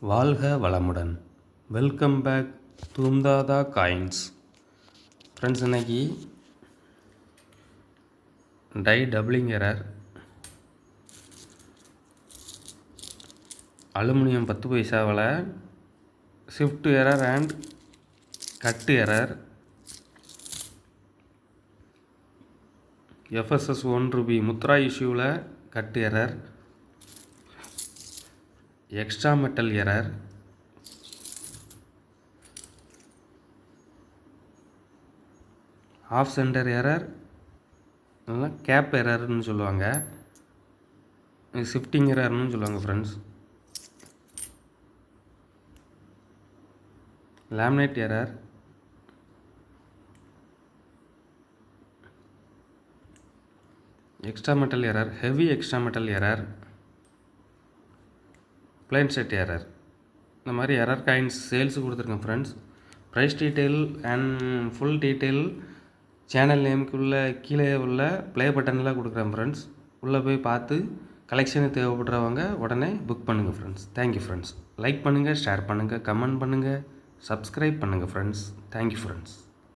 வாழ்க வளமுடன். Welcome back தூம்தாதா காயின்ஸ். ஃப்ரெண்ட்ஸ், இன்னைக்கு டை டபுளிங் எரர், அலுமினியம் 10 பைசாவில் shift error and cut error, FSS 1 rupee Mudra இஷ்யூவில் cut error, extra metal error, off centre error, cap எரர்னு சொல்லுவாங்க, ஷிஃப்டிங் எரர்னு சொல்லுவாங்க friends, laminate error, extra metal error, heavy extra metal error, plain set error. இந்த மாதிரி error coins sales கொடுத்துருக்கேன் friends. Price detail and full detail channel நேமுக்குள்ளே கீழே உள்ள ப்ளே பட்டனில் கொடுக்குறேன் ஃப்ரெண்ட்ஸ். உள்ளே போய் பார்த்து கலெக்ஷனுக்கு தேவைப்படுறவங்க உடனே புக் பண்ணுங்கள் ஃப்ரெண்ட்ஸ். Thank you friends. லைக் பண்ணுங்கள், ஷேர் பண்ணுங்கள், கமெண்ட் பண்ணுங்கள், சப்ஸ்கிரைப் பண்ணுங்கள் ஃப்ரெண்ட்ஸ். Thank you friends.